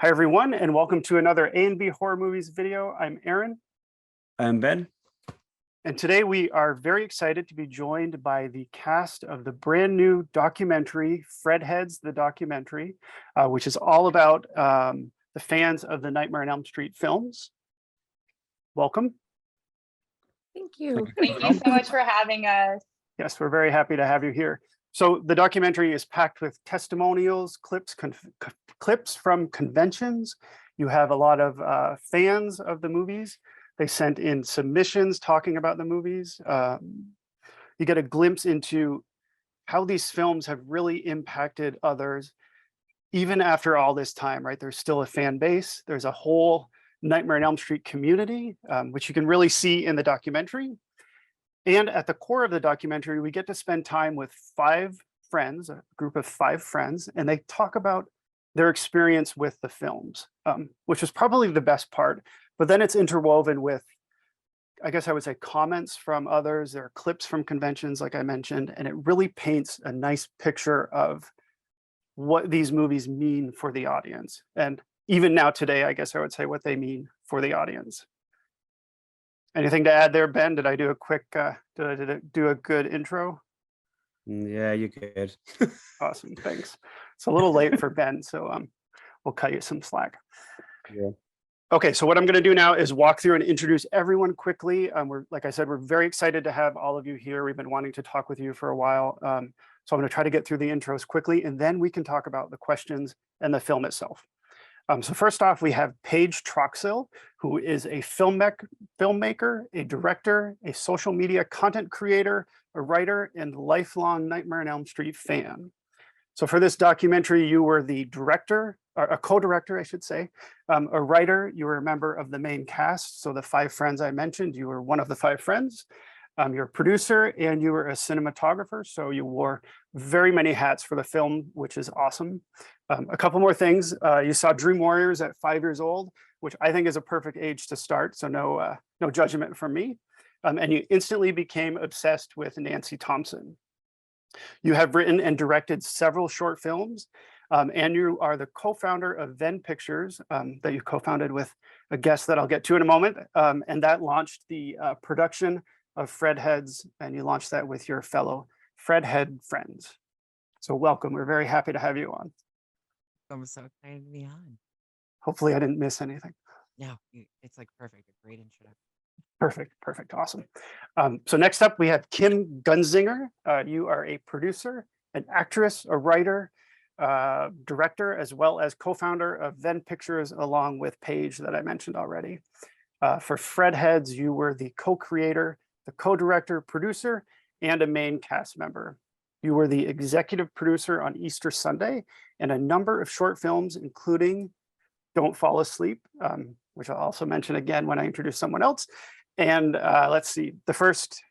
Hi, everyone, and welcome to another A&B Horror Movies video. I'm Aaron. I'm Ben. And today we are very excited to be joined by the cast of the brand new documentary, Fredheads, the documentary, which is all about the fans of the Nightmare on Elm Street films. Welcome. Thank you. Thank you so much for having us. Yes, we're very happy to have you here. So the documentary is packed with testimonials, clips from conventions. You have a lot of fans of the movies. They sent in submissions talking about the movies. You get a glimpse into how these films have really impacted others, even after all this time, right? There's still a fan base. There's a whole Nightmare on Elm Street community, which you can really see in the documentary. And at the core of the documentary, we get to spend time with 5 friends, a group of 5 friends, and they talk about their experience with the films, which was probably the best part. But then it's interwoven with, I guess I would say, comments from others. There are clips from conventions, like I mentioned, and it really paints a nice picture of what these movies mean for the audience. And even now today, I guess I would say what they mean for the audience. Anything to add there, Ben? Did I do a quick, did I do a good intro? Yeah, you're good. Awesome, thanks. It's a little late for Ben, so we'll cut you some slack. Yeah. Okay, so what I'm going to do now is walk through and introduce everyone quickly. Like I said, we're very excited to have all of you here. We've been wanting to talk with you for a while. So I'm going to try to get through the intros quickly, and then we can talk about the questions and the film itself. So first off, we have Paige Troxell, who is a filmmaker, a director, a social media content creator, a writer, and lifelong Nightmare on Elm Street fan. So for this documentary, you were the director, or a co-director, I should say, a writer, you were a member of the main cast. So the 5 friends I mentioned, you were one of the 5 friends. You're a producer and you were a cinematographer. So you wore very many hats for the film, which is awesome. A couple more things. You saw Dream Warriors at 5 years old, which I think is a perfect age to start. So no judgment from me. And you instantly became obsessed with Nancy Thompson. You have written and directed several short films, and you are the co-founder of Venn Pictures that you co-founded with a guest that I'll get to in a moment. And that launched the production of Fredheads, and you launched that with your fellow Fredhead friends. So welcome. We're very happy to have you on. I'm so excited to be on. Hopefully I didn't miss anything. No, it's like perfect. A great introduction. Perfect. Awesome. So next up, we have Kim Gunzinger. You are a producer, an actress, a writer, director, as well as co-founder of Venn Pictures, along with Paige that I mentioned already. For Fredheads, you were the co-creator, the co-director, producer, and a main cast member. You were the executive producer on Easter Sunday and a number of short films, including Don't Fall Asleep, which I'll also mention again when I introduce someone else. And let's see, the first,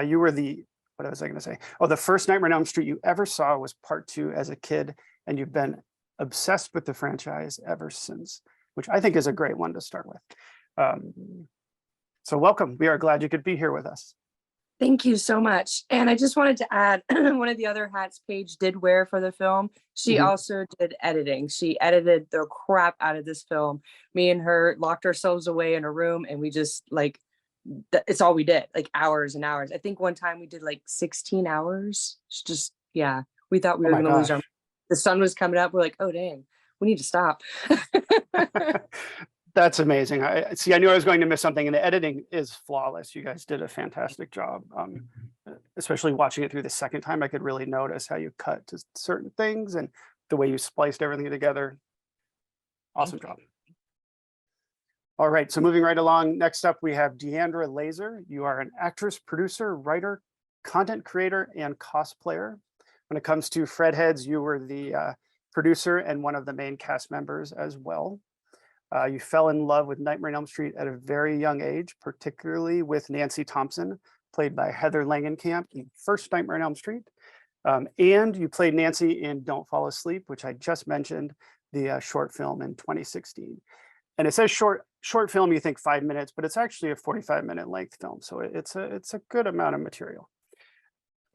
you were what was I going to say? Oh, the first Nightmare on Elm Street you ever saw was part 2 as a kid, and you've been obsessed with the franchise ever since, which I think is a great one to start with. So welcome. We are glad you could be here with us. Thank you so much. And I just wanted to add one of the other hats Paige did wear for the film. She also did editing. She edited the crap out of this film. Me and her locked ourselves away in a room, and we just it's all we did, like hours and hours. I think one time we did like 16 hours. It's just, yeah, we thought we were going to lose our, the sun was coming up. We're like, oh, dang, we need to stop. That's amazing. I knew I was going to miss something, and the editing is flawless. You guys did a fantastic job. Especially watching it through the second time, I could really notice how you cut to certain things and the way you spliced everything together. Awesome job. All right, so moving right along, next up we have Deandra Laser. You are an actress, producer, writer, content creator, and cosplayer. When it comes to Fredheads, you were the producer and one of the main cast members as well. You fell in love with Nightmare on Elm Street at a very young age, particularly with Nancy Thompson, played by Heather Langenkamp in first Nightmare on Elm Street. And you played Nancy in Don't Fall Asleep, which I just mentioned, the short film in 2016. And it says short film, you think 5 minutes, but it's actually a 45-minute length film. So it's a good amount of material.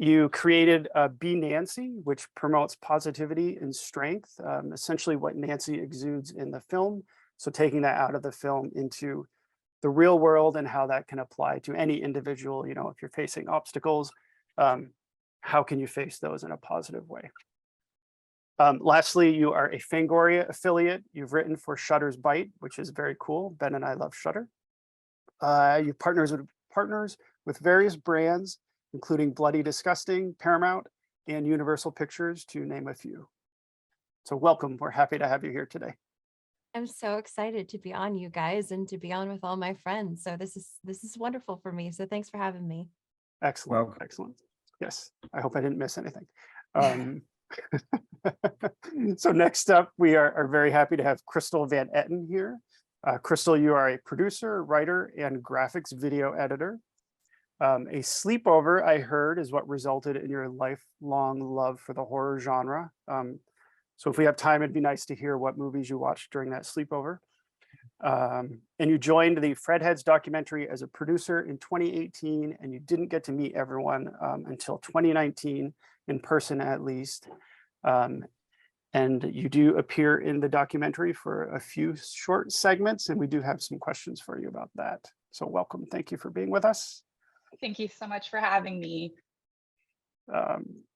You created Be Nancy, which promotes positivity and strength, essentially what Nancy exudes in the film. So taking that out of the film into the real world and how that can apply to any individual, you know, if you're facing obstacles, how can you face those in a positive way? Lastly, you are a Fangoria affiliate. You've written for Shutter's Bite, which is very cool. Ben and I love Shutter. You've partners with various brands, including Bloody Disgusting, Paramount, and Universal Pictures, to name a few. So welcome. We're happy to have you here today. I'm so excited to be on, you guys, and to be on with all my friends. So this is wonderful for me. So thanks for having me. Excellent. Welcome. Excellent. Yes, I hope I didn't miss anything. So next up, we are very happy to have Crystal Van Etten here. Crystal, you are a producer, writer, and graphics video editor. A sleepover, I heard, is what resulted in your lifelong love for the horror genre. So if we have time, it'd be nice to hear what movies you watched during that sleepover. And you joined the Fredheads documentary as a producer in 2018, and you didn't get to meet everyone until 2019, in person at least. And you do appear in the documentary for a few short segments, and we do have some questions for you about that. So welcome. Thank you for being with us. Thank you so much for having me.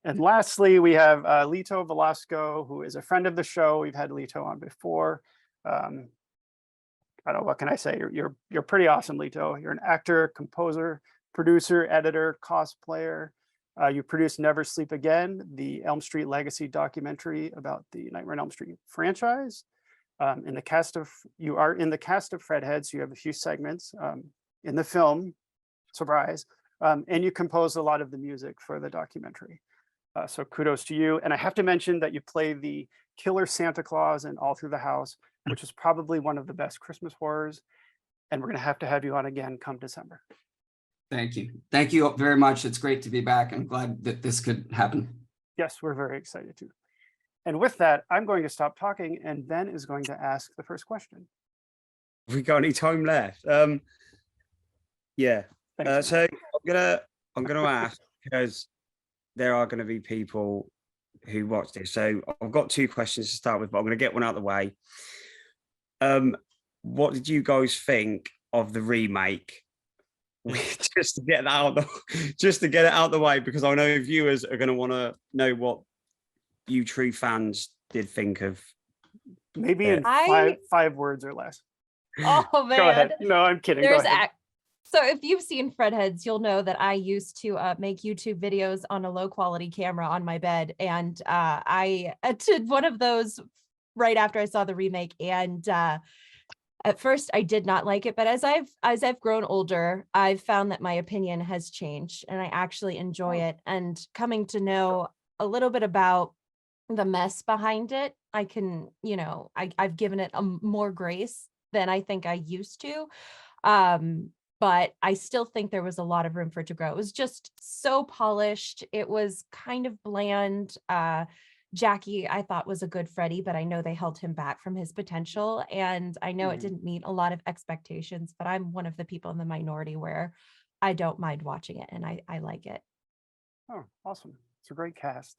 And lastly, we have Lito Velasco, who is a friend of the show. We've had Lito on before. I don't know, what can I say? You're pretty awesome, Lito. You're an actor, composer, producer, editor, cosplayer. You produced Never Sleep Again, the Elm Street Legacy documentary about the Nightmare on Elm Street franchise. You are in the cast of Fredheads. You have a few segments in the film, surprise, and you composed a lot of the music for the documentary. So kudos to you. And I have to mention that you play the killer Santa Claus in All Through the House, which is probably one of the best Christmas horrors. And we're going to have you on again come December. Thank you. Thank you very much. It's great to be back. I'm glad that this could happen. Yes, we're very excited too. And with that, I'm going to stop talking, and Ben is going to ask the first question. Have we got any time left? Yeah. Thanks, So I'm gonna ask, because there are going to be people who watch this. So I've got two questions to start with, but I'm going to get one out of the way. What did you guys think of the remake? Just to get it out of the way, because I know viewers are going to want to know what you true fans did think of. Maybe in five words or less. Oh man. Go ahead. No, I'm kidding. Go ahead. So if you've seen Fredheads, you'll know that I used to make YouTube videos on a low quality camera on my bed. And I did one of those right after I saw the remake. And at first I did not like it, but as I've grown older, I've found that my opinion has changed and I actually enjoy it. And coming to know a little bit about the mess behind it, I can, you know, I've given it more grace than I think I used to. But I still think there was a lot of room for it to grow. It was just so polished. It was kind of bland. Jackie, I thought, was a good Freddy, but I know they held him back from his potential. And I know it didn't meet a lot of expectations, but I'm one of the people in the minority where I don't mind watching it and I like it. Oh, awesome. It's a great cast.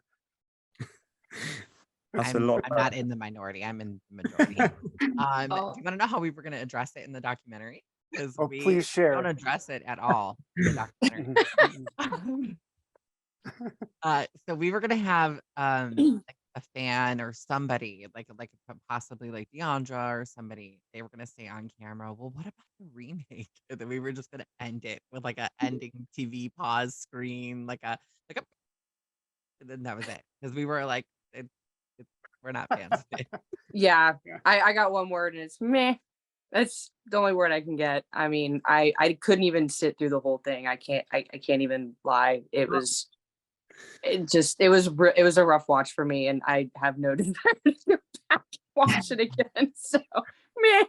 That's a lot. I'm not in the minority. I'm in the majority. Do you want to know how we were going to address it in the documentary? Because we please share. don't address it at all in the documentary. So we were gonna have like a fan or somebody like possibly like Deandra or somebody. They were gonna say on camera, well, what about the remake? And then we were just gonna end it with like a ending TV pause screen, like a and then that was it. Because we were like, we're not fans. Yeah, Yeah. I got one word and it's meh. That's the only word I can get. I mean, I couldn't even sit through the whole thing. I can't even lie. It was a rough watch for me, and I have no desire to go back and watch it again. So meh.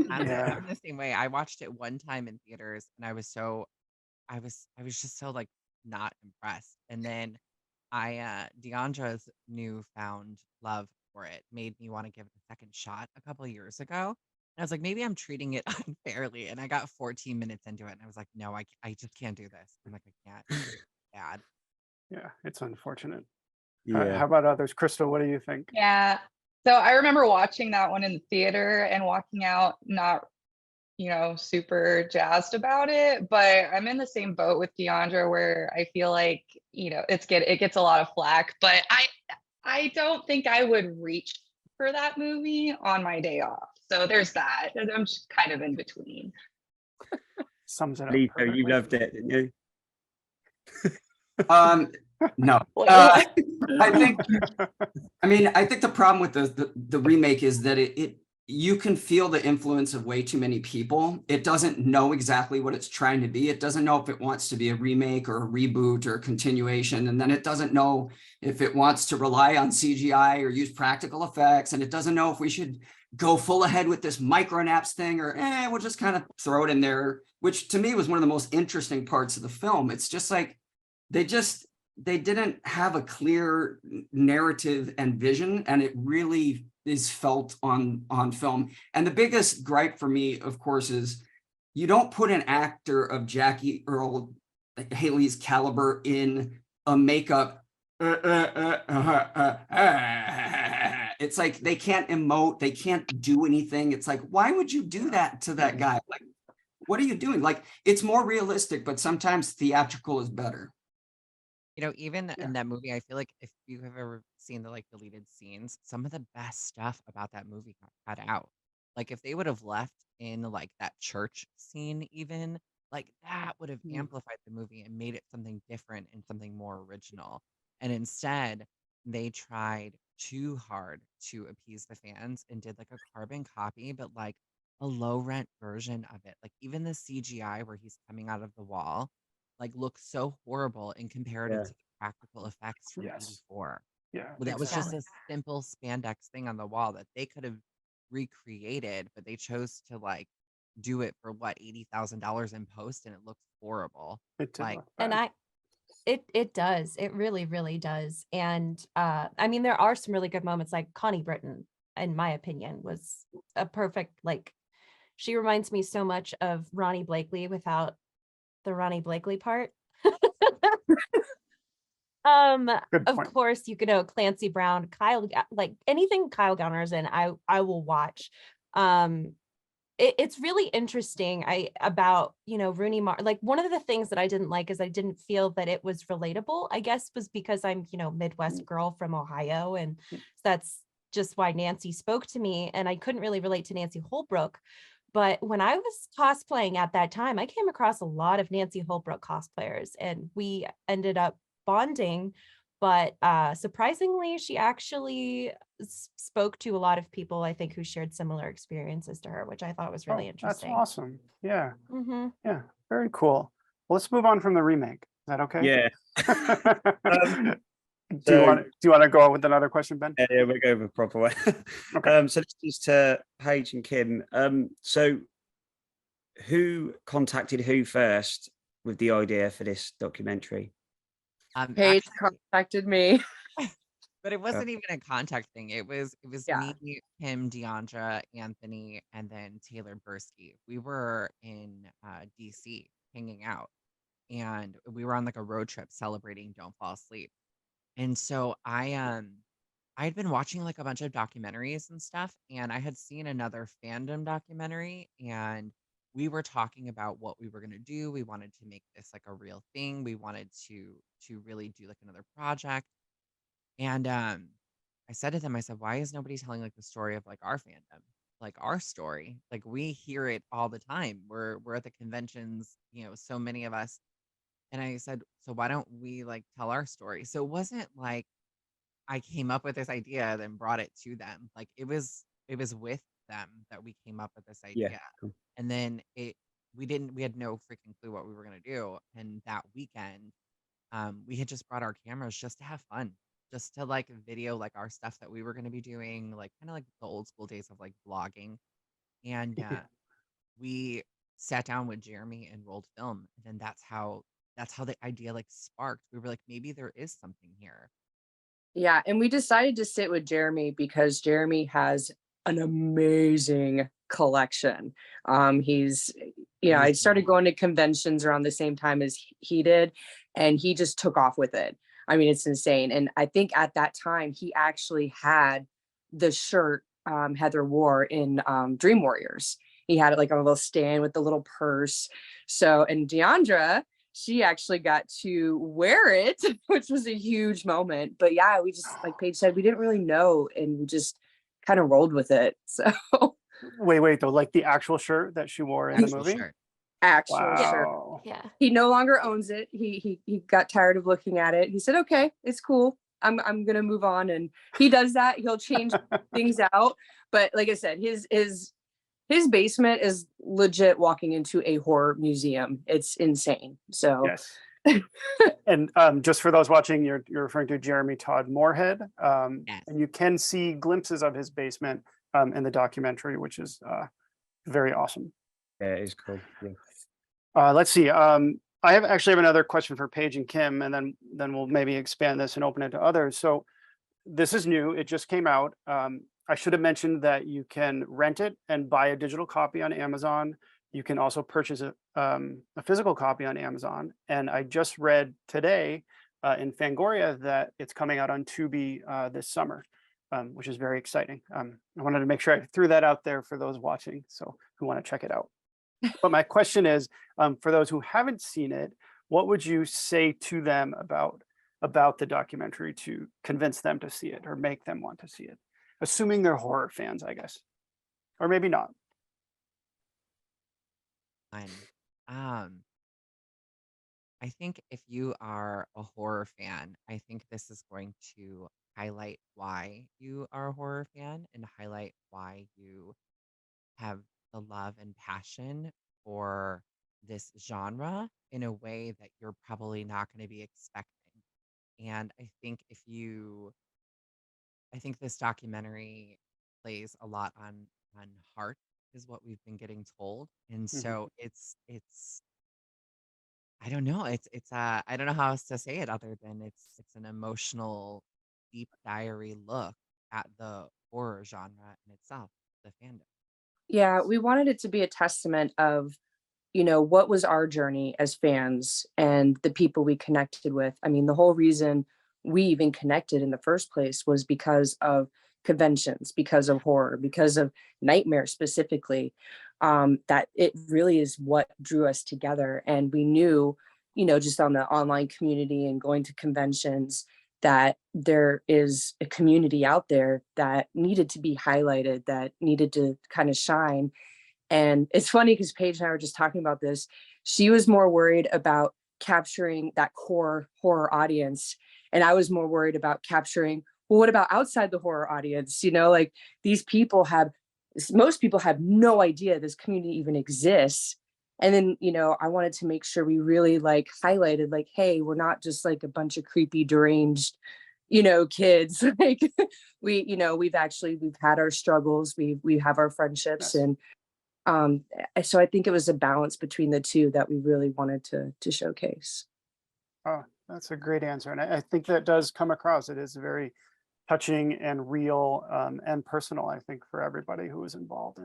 I'm Yeah. the same way. I watched it one time in theaters and I was just so like not impressed. And then Deandra's newfound love for it made me want to give it a second shot a couple of years ago. And I was like, maybe I'm treating it unfairly. And I got 14 minutes into it and I was like, no, I just can't do this. I'm like, I can't. It's bad. Yeah, it's unfortunate. Yeah. How about others? Crystal, what do you think? Yeah. So I remember watching that one in the theater and walking out not, super jazzed about it, but I'm in the same boat with Deandra where I feel like, it gets a lot of flack, but I don't think I would reach for that movie on my day off. So there's that. And I'm just kind of in between. Sums it up. Lito, you perfectly. loved it, didn't you? No. Wait, I think the problem with the remake is that you can feel the influence of way too many people. It doesn't know exactly what it's trying to be. It doesn't know if it wants to be a remake or a reboot or a continuation. And then it doesn't know if it wants to rely on CGI or use practical effects. And it doesn't know if we should go full ahead with this micronaps thing or we'll just kind of throw it in there, which to me was one of the most interesting parts of the film. It's just like, they didn't have a clear narrative and vision, and it really is felt on film. And the biggest gripe for me, of course, is you don't put an actor of Jackie Earle Haley's caliber in a makeup. It's like they can't emote, they can't do anything. It's like, why would you do that to that guy? Like, what are you doing? Like, it's more realistic, but sometimes theatrical is better. Even in that movie, I feel like if you have ever seen the deleted scenes, some of the best stuff about that movie got cut out. Like if they would have left in that church scene, even that would have amplified the movie and made it something different and something more original. And instead, they tried too hard to appease the fans and did a carbon copy, but a low rent version of it. Like even the CGI where he's coming out of the wall looks so horrible in comparative to the practical effects from Yes. 84. Yeah, Well, that was just exactly. a simple spandex thing on the wall that they could have recreated, but they chose to do it for what, $80,000 in post, and it looks horrible. It did look And bad. it does. It really, really does. And I mean, there are some really good moments, like Connie Britton, in my opinion, was a perfect, she reminds me so much of Ronnie Blakely without the Ronnie Blakely part. Good Of point. course, Clancy Brown, Kyle, anything Kyle Gowner's in, I will watch. It's really interesting about Rooney Mara. One of the things that I didn't like is I didn't feel that it was relatable. I guess was because I'm Midwest girl from Ohio, and that's just why Nancy spoke to me, and I couldn't really relate to Nancy Holbrook. But when I was cosplaying at that time, I came across a lot of Nancy Holbrook cosplayers, and we ended up bonding. But surprisingly, she actually spoke to a lot of people, I think, who shared similar experiences to her, which I thought was really interesting. That's awesome. Yeah. Mm-hmm. Yeah. Very cool. Well, let's move on from the remake. Is that okay? Yeah. Do you want to go on with another question, Ben? Yeah, we'll go the proper way. Okay. So this is to Paige and Kim. So who contacted who first with the idea for this documentary? Paige Actually, contacted me. but it wasn't even a contact thing. It was Yeah. me, Kim, Deandra, Anthony, and then Taylor Bursky. We were in DC hanging out, and we were on a road trip celebrating Don't Fall Asleep. And so I had been watching a bunch of documentaries and stuff, and I had seen another fandom documentary, and we were talking about what we were going to do. We wanted to make this a real thing. We wanted to really do another project. And I said to them, I said, why is nobody telling the story of our fandom, our story? We hear it all the time. We're at the conventions, so many of us. And I said, so why don't we tell our story? So it wasn't I came up with this idea, then brought it to them. It was with them that we came up with this idea. Yeah, cool. And then we had no freaking clue what we were gonna do. And that weekend, we had just brought our cameras just to have fun, just to video our stuff that we were gonna be doing, kind of the old school days of vlogging. And we sat down with Jeremy and rolled film. And then that's how the idea sparked. We were maybe there is something here. Yeah, and we decided to sit with Jeremy because Jeremy has an amazing collection. He's, I started going to conventions around the same time as he did, and he just took off with it. I mean, it's insane. And I think at that time he actually had the shirt Heather wore in Dream Warriors. He had it like on a little stand with the little purse. So, and Deandra, she actually got to wear it, which was a huge moment. But yeah, we just, like Paige said, we didn't really know, and we just kind of rolled with it. So Wait, though, like the actual shirt that she wore in the Actual movie? shirt. actual shirt. Wow. Yeah. He no longer owns it. He got tired of looking at it. He said, okay, it's cool. I'm gonna move on. And he does that. He'll change things out. But like I said, his basement is legit walking into a horror museum. It's insane. So Yes. And just for those watching, you're referring to Jeremy Todd Moorhead. Yes. And you can see glimpses of his basement in the documentary, which is very awesome. Yeah, it is cool. Yeah. Let's see. I actually have another question for Paige and Kim, and then we'll maybe expand this and open it to others. So this is new. It just came out. I should have mentioned that you can rent it and buy a digital copy on Amazon. You can also purchase a physical copy on Amazon. And I just read today in Fangoria that it's coming out on Tubi this summer, which is very exciting. I wanted to make sure I threw that out there for those watching, so who want to check it out. But my question is, for those who haven't seen it, what would you say to them about the documentary to convince them to see it or make them want to see it? Assuming they're horror fans, I guess, or maybe not. I think if you are a horror fan, I think this is going to highlight why you are a horror fan and highlight why you have the love and passion for this genre in a way that you're probably not going to be expecting. And I think I think this documentary plays a lot on heart, is what we've been getting told. And so it's I don't know. I don't know how else to say it other than it's an emotional, deep diary look at the horror genre in itself, the fandom. yeah, we wanted it to be a testament of, you know, what was our journey as fans and the people we connected with. I mean, the whole reason we even connected in the first place was because of conventions, because of horror, because of Nightmare specifically. That it really is what drew us together. And we knew, you know, just on the online community and going to conventions, that there is a community out there that needed to be highlighted, that needed to kind of shine. And it's funny because Paige and I were just talking about this. She was more worried about capturing that core horror audience. And I was more worried about capturing, well, what about outside the horror audience? You know, like most people have no idea this community even exists. And then, you know, I wanted to make sure we really like highlighted, like, hey, we're not just like a bunch of creepy, deranged, you know, kids. Like you know, we've had our struggles, we have our friendships. Yes. And so I think it was a balance between the two that we really wanted to showcase. Oh, that's a great answer. And I think that does come across. It is very touching and real and personal, I think, for everybody who was involved.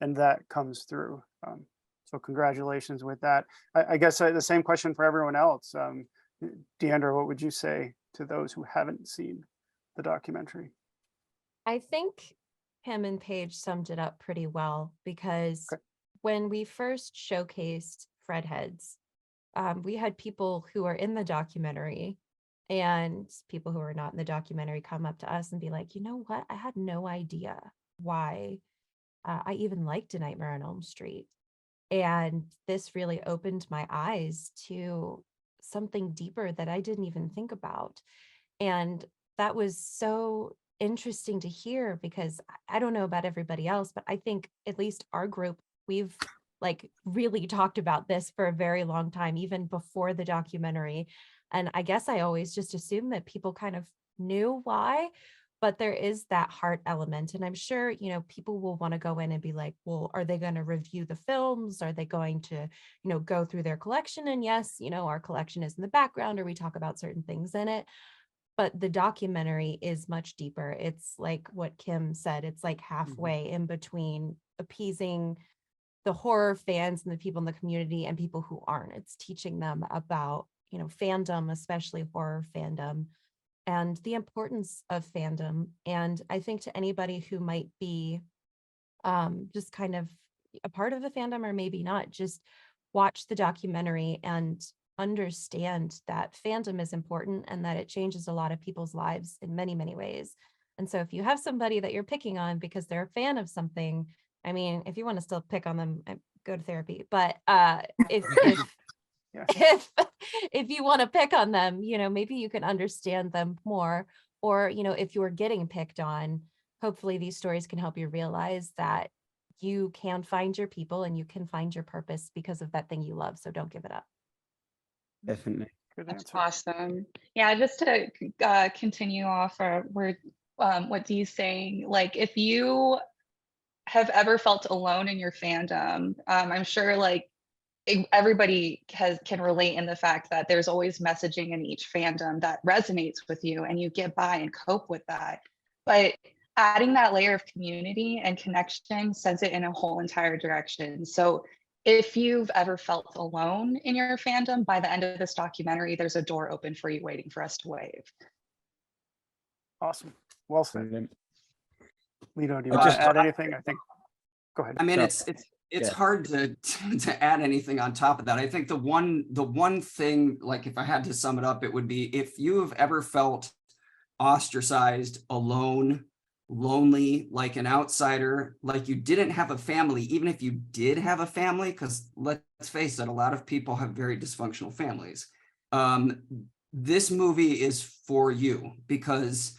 And that comes through. So congratulations with that. I guess the same question for everyone else. Deandra, what would you say to those who haven't seen the documentary? I think Kim and Paige summed it up pretty well, because Okay. when we first showcased Fredheads, we had people who are in the documentary and people who are not in the documentary come up to us and be like, you know what? I had no idea why I even liked A Nightmare on Elm Street. And this really opened my eyes to something deeper that I didn't even think about. And that was so interesting to hear, because I don't know about everybody else, but I think at least our group, we've like really talked about this for a very long time, even before the documentary. And I guess I always just assumed that people kind of knew why, but there is that heart element. And I'm sure, you know, people will want to go in and be like, well, are they going to review the films? Are they going to, you know, go through their collection? And yes, you know, our collection is in the background, or we talk about certain things in it. But the documentary is much deeper. It's like what Kim said, it's like halfway in between appeasing the horror fans and the people in the community and people who aren't. It's teaching them about, you know, fandom, especially horror fandom, and the importance of fandom. And I think to anybody who might be just kind of a part of the fandom or maybe not, just watch the documentary and understand that fandom is important and that it changes a lot of people's lives in many, many ways. And so if you have somebody that you're picking on because they're a fan of something, I mean, if you want to still pick on them, go to therapy. But if Yeah. if you want to pick on them, you know, maybe you can understand them more. Or, you know, if you're getting picked on, hopefully these stories can help you realize that you can find your people and you can find your purpose because of that thing you love. So don't give it up. Definitely. Good That's answer. awesome. Yeah, just to continue off where what Dee's saying, like if you have ever felt alone in your fandom, I'm sure like everybody can relate in the fact that there's always messaging in each fandom that resonates with you and you get by and cope with that. But adding that layer of community and connection sends it in a whole entire direction. So if you've ever felt alone in your fandom, by the end of this documentary, there's a door open for you waiting for us to wave. Awesome. Well said. Brilliant. Lito, do you I'll want just- to add anything? I think, go ahead. I mean, So- it's yeah. hard to add anything on top of that. I think the one thing, like if I had to sum it up, it would be if you have ever felt ostracized, alone, lonely, like an outsider, like you didn't have a family, even if you did have a family, because let's face it, a lot of people have very dysfunctional families. This movie is for you because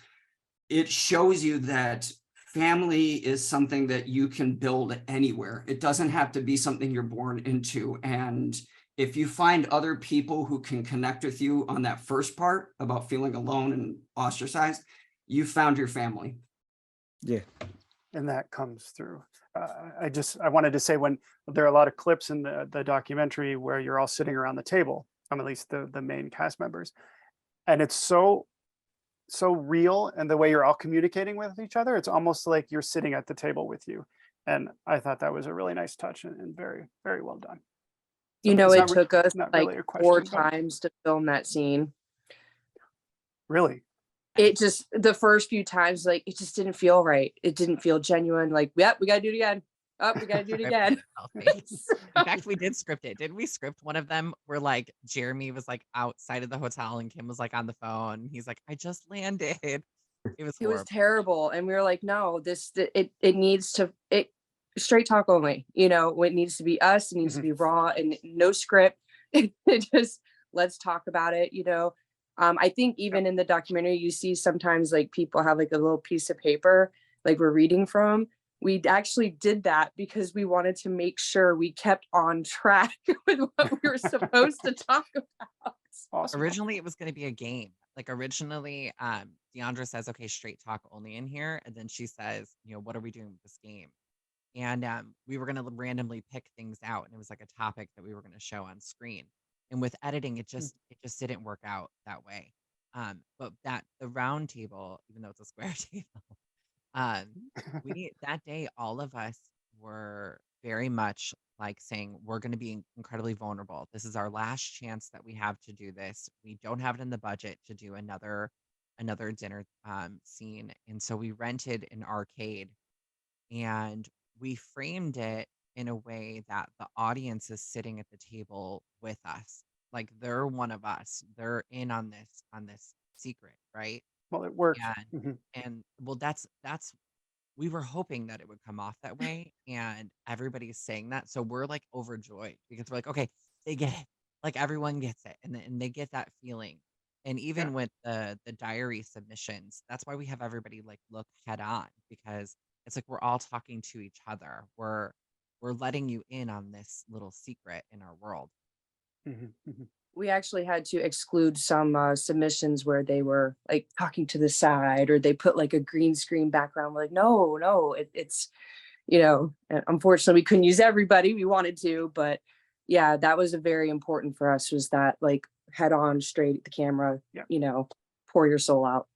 it shows you that family is something that you can build anywhere. It doesn't have to be something you're born into. And if you find other people who can connect with you on that first part about feeling alone and ostracized, you found your family. Yeah. And that comes through. I wanted to say, when there are a lot of clips in the documentary where you're all sitting around the table, at least the main cast members, and it's so real, and the way you're all communicating with each other, it's almost like you're sitting at the table with you. And I thought that was a really nice touch and very, very well done. You know, It's it not took us not like really a 4 question, but- times to film that scene. Really? It just, the first few times, like, it just didn't feel right. It didn't feel genuine. Like, yep, we got to do it again. Oh, we got to do it again. In fact, we did script it. Didn't we script one of them where like Jeremy was like outside of the hotel and Kim was like on the phone? He's like, I just landed. It was It was horrible. terrible. And we were like, no, it needs to, straight talk only, you know, it needs to be us. It needs to be raw and no script. It just, let's talk about it, you know. I think even in the documentary, you see sometimes like people have like a little piece of paper, like we're reading from. We actually did that because we wanted to make sure we kept on track with what we were supposed to talk about. Awesome. Originally, it was going to be a game. Like originally, Deandra says, okay, straight talk only in here. And then she says, you know, what are we doing with this game? And we were going to randomly pick things out. And it was like a topic that we were going to show on screen. And with editing, it just didn't work out that way. But the round table, even though it's a square table, that day, all of us were very much like saying, we're going to be incredibly vulnerable. This is our last chance that we have to do this. We don't have it in the budget to do another dinner scene. And so we rented an arcade and we framed it in a way that the audience is sitting at the table with us. Like they're one of us. They're in on this secret, right? Well, it worked. And well, that's we were hoping that it would come off that way, and everybody's saying that, so we're like overjoyed because we're like, okay, they get it, like everyone gets it, and they get that feeling. And even with the diary submissions, that's why we have everybody like look head on, because it's like we're all talking to each other. We're letting you in on this little secret in our world. We actually had to exclude some submissions where they were like talking to the side or they put like a green screen background. We're like, no, it's, you know, unfortunately we couldn't use everybody. We wanted to, but yeah, that was a very important for us, was that like head on, straight at the camera, you know, pour your soul out.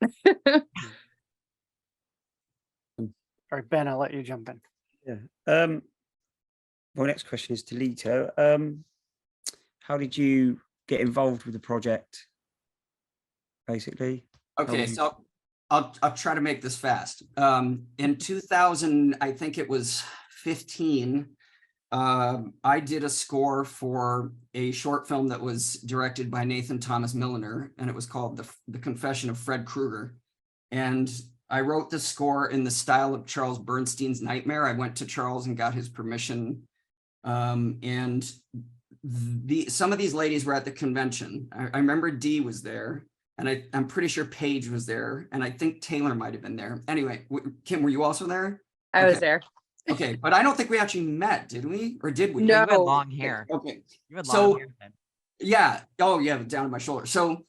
All right, Ben, I'll let you jump in. Yeah. My next question is to Lito. How did you get involved with the project, basically? Okay, you- so I'll try to make this fast. In 2000, I think it was 15, I did a score for a short film that was directed by Nathan Thomas Milliner, and it was called The Confession of Fred Krueger. And I wrote the score in the style of Charles Bernstein's Nightmare. I went to Charles and got his permission. And some of these ladies were at the convention. I remember Dee was there. And I'm pretty sure Paige was there, and I think Taylor might have been there. Anyway, Kim, were you also there? I was Okay. there. Okay, but I don't think we actually met, did we? Or did we? No. You had long hair. Okay, You had So- long hair then. yeah. Oh, yeah, down to my shoulder. So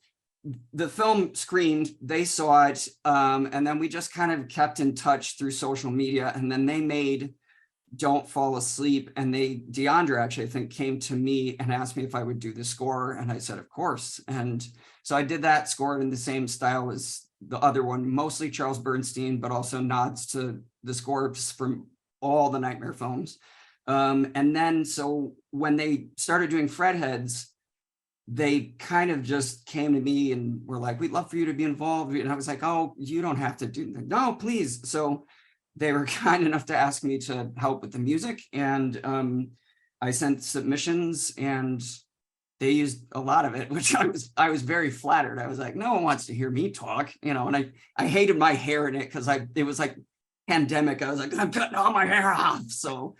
the film screened, they saw it, and then we just kind of kept in touch through social media, and then they made Don't Fall Asleep, and Deandra actually, I think, came to me and asked me if I would do the score, and I said, of course. And so I did that score in the same style as the other one, mostly Charles Bernstein, but also nods to the scores from all the Nightmare films. And then, so when they started doing Fredheads, they kind of just came to me and were like, we'd love for you to be involved. And I was like, oh, you don't have to do that. No, please. So they were kind enough to ask me to help with the music. And I sent submissions, and they used a lot of it, which I was very flattered. I was like, no one wants to hear me talk, and I hated my hair in it because it was like pandemic. I was like, I'm cutting all my hair off. So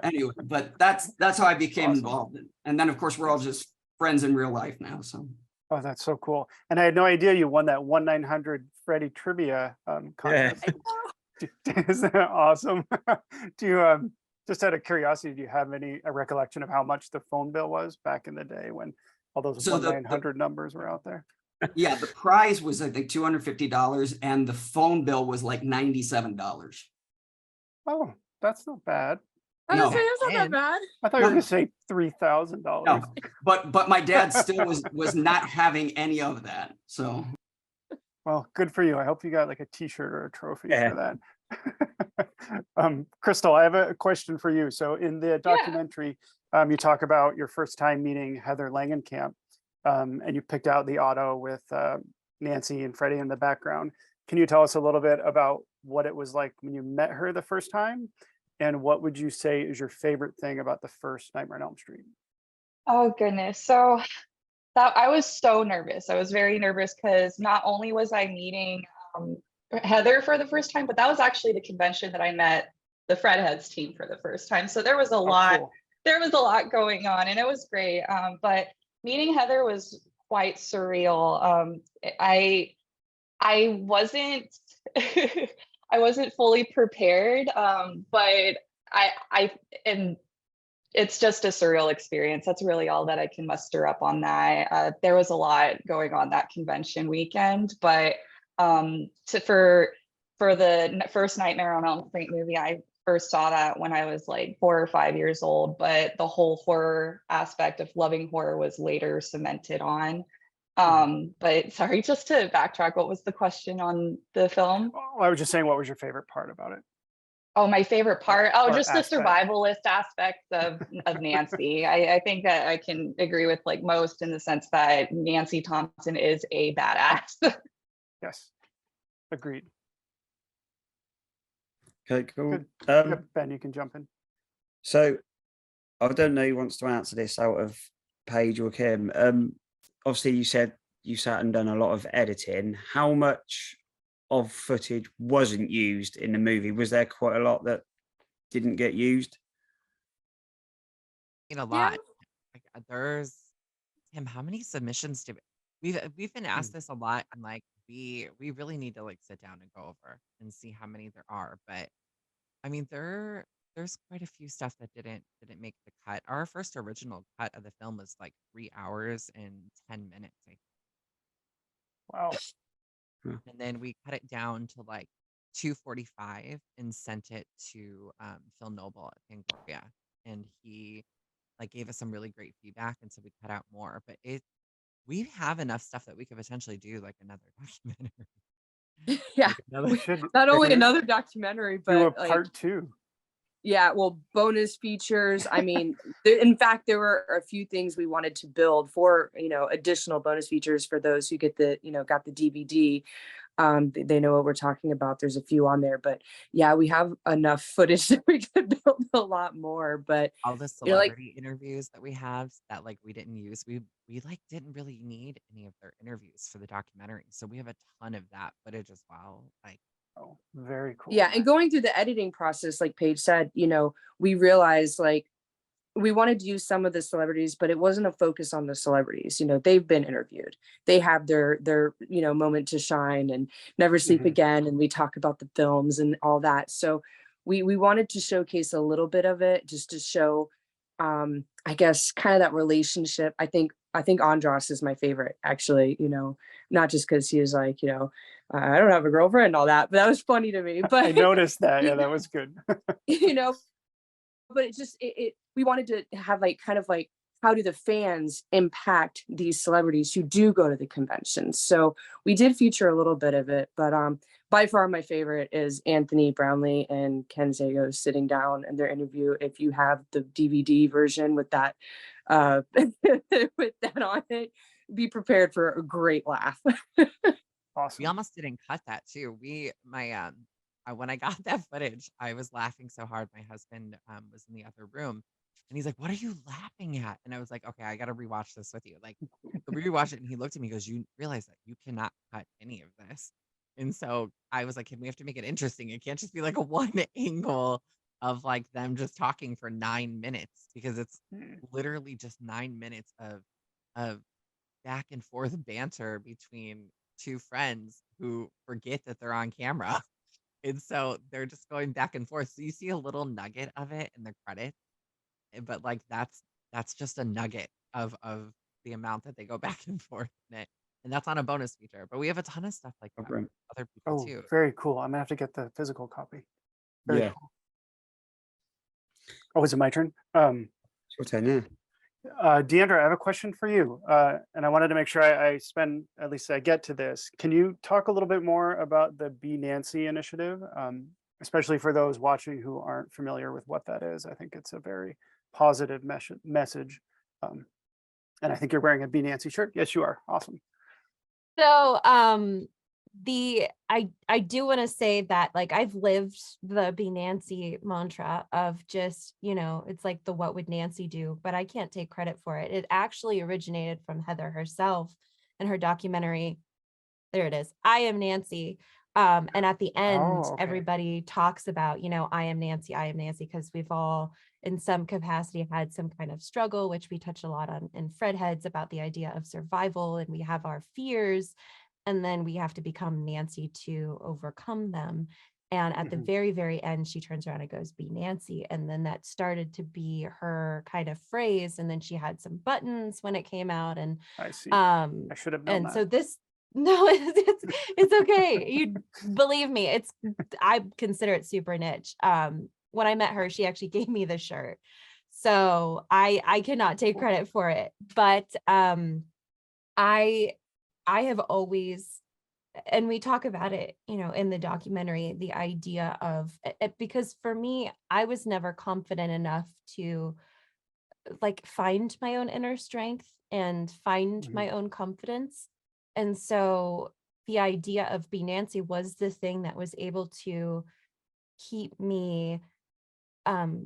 anyway, but that's how I became Awesome. involved. And then of course we're all just friends in real life now. So Oh, that's so cool. And I had no idea you won that 1-900 Freddy trivia contest. Isn't that awesome? Do you just out of curiosity, do you have a recollection of how much the phone bill was back in the day when all those So the- 1-900 numbers were out there? yeah, the prize was I think $250, and the phone bill was like $97. Oh, that's not bad. I No. was saying it's not that And- bad. I thought you were going to say $3,000. No, but my dad still was not having any of that. So Well, good for you. I hope you got like a t-shirt or a trophy Yeah. for that. Crystal, I have a question for you. So in the documentary, you talk about your first time meeting Heather Langenkamp, and you picked out the auto with Nancy and Freddie in the background. Can you tell us a little bit about what it was like when you met her the first time? And what would you say is your favorite thing about the first Nightmare on Elm Street? Oh goodness. So that I was so nervous. I was very nervous because not only was I meeting Heather for the first time, but that was actually the convention that I met the Fredheads team for the first time. So there was a lot. Cool. There was a lot going on, and it was great. But meeting Heather was quite surreal. I wasn't I wasn't fully prepared, but and it's just a surreal experience. That's really all that I can muster up on that. There was a lot going on that convention weekend, but for the first Nightmare on Elm Street movie, I first saw that when I was like 4 or 5 years old, but the whole horror aspect of loving horror was later cemented on. But sorry, just to backtrack, what was the question on the film? Oh, I was just saying, what was your favorite part about it? Oh, my favorite part. Oh, Or just the aspect. survivalist aspect of Nancy. I think that I can agree with like most in the sense that Nancy Thompson is a badass. Yes, agreed. Okay, cool. Good. Um, Yep, Ben, you can jump in. So I don't know who wants to answer this out of Paige or Kim. Obviously, you said you sat and done a lot of editing. How much of footage wasn't used in the movie? Was there quite a lot that didn't get used? A lot. Like there's Tim, how many submissions do we've been asked this a lot, and like we really need to like sit down and go over and see how many there are. But I mean there's quite a few stuff that didn't make the cut. Our first original cut of the film was like 3 hours and 10 minutes, I think. Wow. And then we cut it down to like 2:45 and sent it to Phil Noble at Fangoria, and he like gave us some really great feedback, and so we cut out more. But we have enough stuff that we could potentially do like another documentary. Yeah. We should Not only do another documentary, a but like, part 2. Yeah, well, bonus features. I mean, in fact, there were a few things we wanted to build for, additional bonus features for those who get got the DVD. They know what we're talking about. There's a few on there, but yeah, we have enough footage that we could build a lot more. But All the like, celebrity interviews that we have that like we didn't use, we like didn't really need any of their interviews for the documentary. So we have a ton of that footage as well. Like, Oh, very cool. yeah, and going through the editing process, like Paige said, we realized like we wanted to use some of the celebrities, but it wasn't a focus on the celebrities. They've been interviewed. They have their moment to shine and Never Sleep Mhm. Again. And we talk about the films and all that. So we wanted to showcase a little bit of it just to show, I guess, kind of that relationship. I think Andros is my favorite, actually, not just because he is like, I don't have a girlfriend and all that, but that was funny to me. But I noticed that. Yeah, that was good. but we wanted to have like kind of like, how do the fans impact these celebrities who do go to the conventions? So we did feature a little bit of it, but by far my favorite is Anthony Brownlee and Ken Zagos sitting down in their interview. If you have the DVD version with that with that on it, be prepared for a great laugh. we Awesome. almost didn't cut that too. When I got that footage, I was laughing so hard. My husband was in the other room and he's like, "What are you laughing at?" And I was like, "Okay, I got to rewatch this with you." Like, we rewatched it and he looked at me and goes, "You realize that you cannot cut any of this." And so I was like, "We have to make it interesting. It can't just be like a one angle of like them just talking for 9 minutes because it's Mm. literally just 9 minutes of back and forth banter between two friends who forget that they're on camera." And so they're just going back and forth. So you see a little nugget of it in the credits, but like that's just a nugget of the amount that they go back and forth in it. And that's on a bonus feature. But we have a ton of stuff like that Right. with other people Oh, too. very cool. I'm gonna have to get the physical copy. Very Yeah. cool. Oh, is it my turn? It's your turn, yeah. Deandra, I have a question for you. And I wanted to make sure I spend, at least I get to this. Can you talk a little bit more about the Be Nancy initiative, especially for those watching who aren't familiar with what that is? I think it's a very positive message. And I think you're wearing a Be Nancy shirt. Yes, you are. Awesome. So I do want to say that like I've lived the Be Nancy mantra of just, it's like the what would Nancy do, but I can't take credit for it. It actually originated from Heather herself and her documentary. There it is. I Am Nancy. And at the end, Oh, okay. everybody talks about, I am Nancy, because we've all in some capacity had some kind of struggle, which we touch a lot on in Fredheads about the idea of survival, and we have our fears, and then we have to become Nancy to overcome them. And at the Mhm. very, very end, she turns around and goes, "Be Nancy." And then that started to be her kind of phrase. And then she had some buttons when it came out. And I see. I should have known and that. so this, no, it's okay. You believe me, I consider it super niche. When I met her, she actually gave me the shirt. So I cannot take credit for it, but I have always, and we talk about it, in the documentary, the idea of because for me, I was never confident enough to like find my own inner strength and find Mhm. my own confidence. And so the idea of Be Nancy was the thing that was able to keep me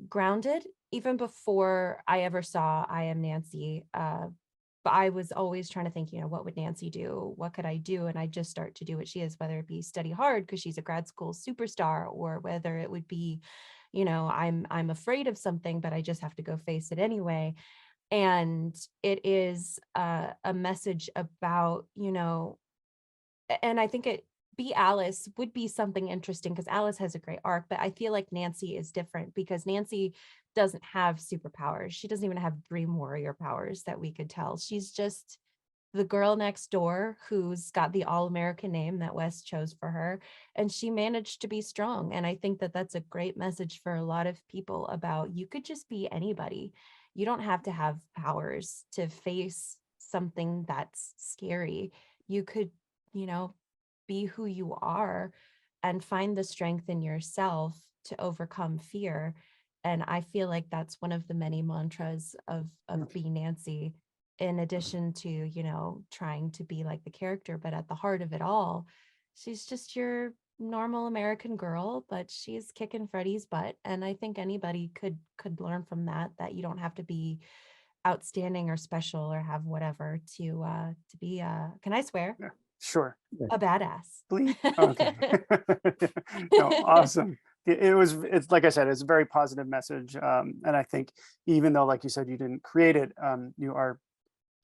grounded even before I ever saw I Am Nancy. But I was always trying to think, what would Nancy do? What could I do? And I just start to do what she is, whether it be study hard because she's a grad school superstar, or whether it would be, I'm afraid of something, but I just have to go face it anyway. And it is a message about, and I think Be Alice would be something interesting because Alice has a great arc, but I feel like Nancy is different because Nancy doesn't have superpowers. She doesn't even have dream warrior powers that we could tell. She's just the girl next door who's got the all-American name that Wes chose for her, and she managed to be strong. And I think that that's a great message for a lot of people about you could just be anybody. You don't have to have powers to face something that's scary. You could, be who you are and find the strength in yourself to overcome fear. And I feel like that's one of the many mantras of being Nancy, in addition to, you know, trying to be like the character, but at the heart of it all, she's just your normal American girl, but she's kicking Freddie's butt. And I think anybody could learn from that, that you don't have to be outstanding or special or have whatever to be can I swear? Yeah, sure. A badass. Bleep. Okay. No, awesome. It's like I said, it's a very positive message. And I think even though, like you said, you didn't create it, you are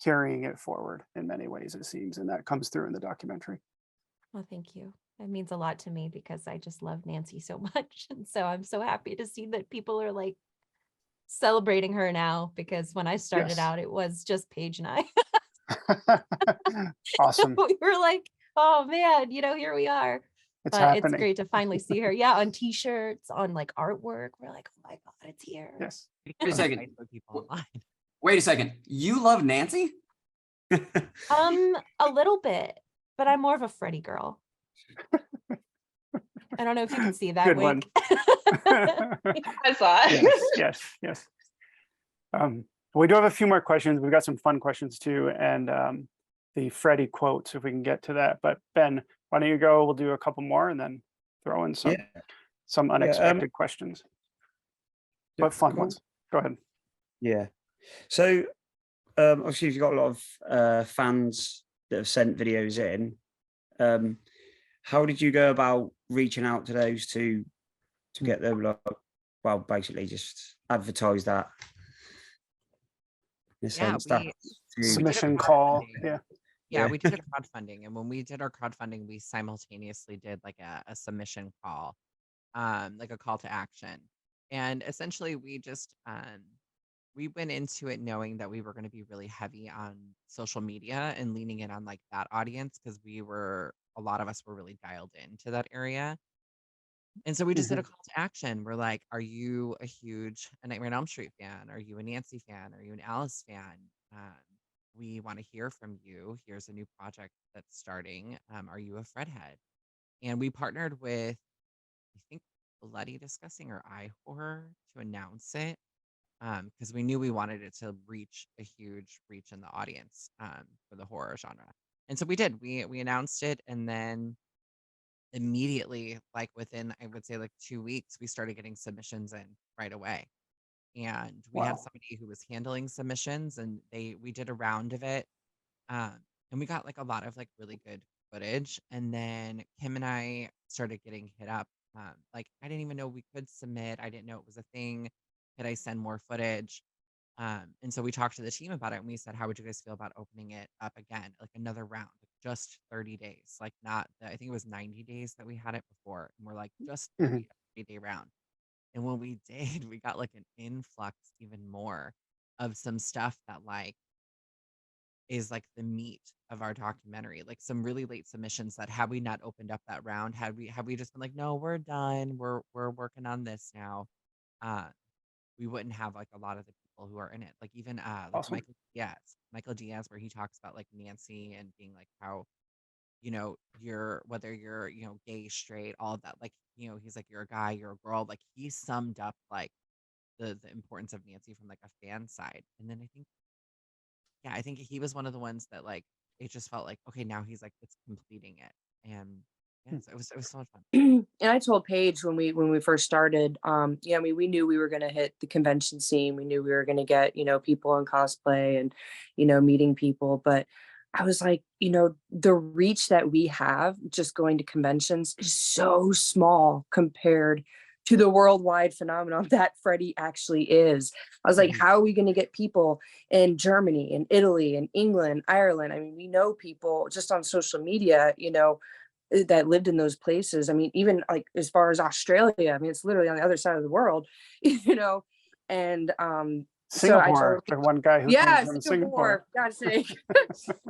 carrying it forward in many ways, it seems, and that comes through in the documentary. Well, thank you. It means a lot to me because I just love Nancy so much. And so I'm so happy to see that people are like celebrating her now, because when I started Yes. out, it was just Paige and I. Awesome. We were like, oh man, you know, here we are. It's But happening. it's great to finally see her. Yeah, on t-shirts, on like artwork. We're like, oh my God, it's here. Yes. Wait a second. People online. Wait a second. You love Nancy? A little bit, but I'm more of a Freddie girl. I don't know if you can see that Good one. wink. I saw it. Yes. We do have a few more questions. We've got some fun questions too, and the Freddie quotes, if we can get to that. But Ben, why don't you go? We'll do a couple more and then throw in some unexpected questions, but fun cool. ones. Go ahead. Yeah. So obviously, you've got a lot of fans that have sent videos in. How did you go about reaching out to those to get them, like, well, basically just advertise that? In a Yeah, sense, that Submission call. crowdfunding. Yeah. We did a crowdfunding, and when we did our crowdfunding, we simultaneously did like a submission call, like a call to action. And essentially we just we went into it knowing that we were going to be really heavy on social media and leaning in on like that audience, because a lot of us were really dialed into that area. And so we just did a call to action. We're like, are you a huge A Nightmare on Elm Street fan? Are you a Nancy fan? Are you an Alice fan? We want to hear from you. Here's a new project that's starting. Are you a Fredhead? And we partnered with, I think, Bloody Discussing or I Horror to announce it, because we knew we wanted it to reach a huge reach in the audience for the horror genre. And so we did. We announced it, and then immediately, like within, I would say like 2 weeks, we started getting submissions in right away. And we had Wow. somebody who was handling submissions, and we did a round of it. And we got like a lot of like really good footage. And then Kim and I started getting hit up. Like, I didn't even know we could submit. I didn't know it was a thing. Could I send more footage? And so we talked to the team about it, and we said, how would you guys feel about opening it up again, like another round, just 30 days, like not, I think it was 90 days that we had it before. And we're like, just 30-day round. And when we did, we got like an influx even more of some stuff that like is like the meat of our documentary, like some really late submissions that had we not opened up that round, had we just been like, no, we're done, we're working on this now, we wouldn't have like a lot of the people who are in it, like even like Awesome. Michael Diaz, where he talks about like Nancy and being like how, you know, whether you're, you know, gay, straight, all of that, like, you know, he's like, you're a guy, you're a girl, like he summed up like the importance of Nancy from like a fan side. And then I think he was one of the ones that like it just felt like, okay, now he's like, it's completing it. And yeah, so it was so much fun. And I told Paige when we first started, yeah, I mean, we knew we were going to hit the convention scene. We knew we were going to get, you know, people in cosplay and, you know, meeting people. But I was like, you know, the reach that we have just going to conventions is so small compared to the worldwide phenomenon that Freddie actually is. I was like, how are we going to get people in Germany and Italy and England, Ireland? I mean, we know people just on social media, you know, that lived in those places. I mean, even like as far as Australia, I mean, it's literally on the other side of the world, you know. And Singapore, the one guy who came from Singapore. God's sake.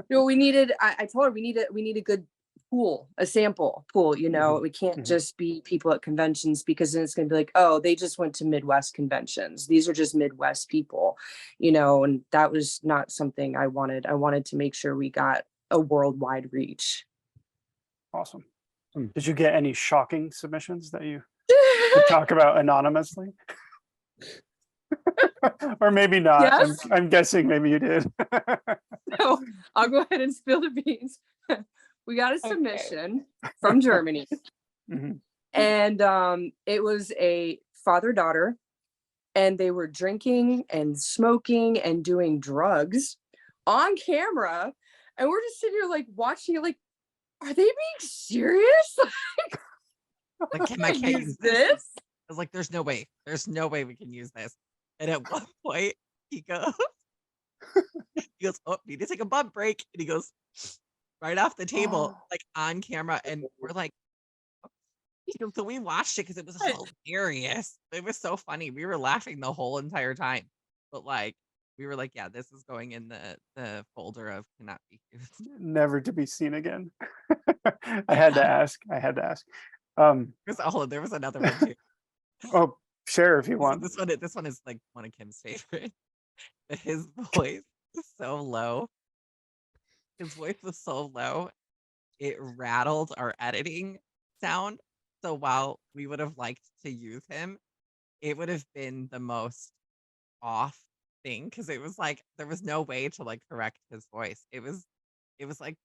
No, I told her we need a good pool, a sample pool, you know. We can't just be people at conventions, because then it's going to be like, oh, they just went to Midwest conventions. These are just Midwest people, you know. And that was not something I wanted. I wanted to make sure we got a worldwide reach. Awesome. Did you get any shocking submissions that you could talk about anonymously? Or maybe not. Yes. I'm guessing maybe you did. So I'll go ahead and spill the beans. We got a submission from Germany, Mhm. and it was a father-daughter, and they were drinking and smoking and doing drugs on camera. And we're just sitting here like watching it, like, are they being serious? Like, can I I can't use use this? I was like, there's no way. There's no way we can use this. And at one point, he goes, oh, need to take a bump break. And he goes right off the table, like on camera. And we're like, so we watched it because it was hilarious. It was so funny. We were laughing the whole entire time. But like, we were like, yeah, this is going in the folder of cannot be used. Never to be seen again. I had to ask. There was another one too. Oh, share if you want. This one is like one of Kim's favorite. But his voice was so low. His voice was so low, it rattled our editing sound. So while we would have liked to use him, it would have been the most off thing because it was like there was no way to like correct his voice. It was like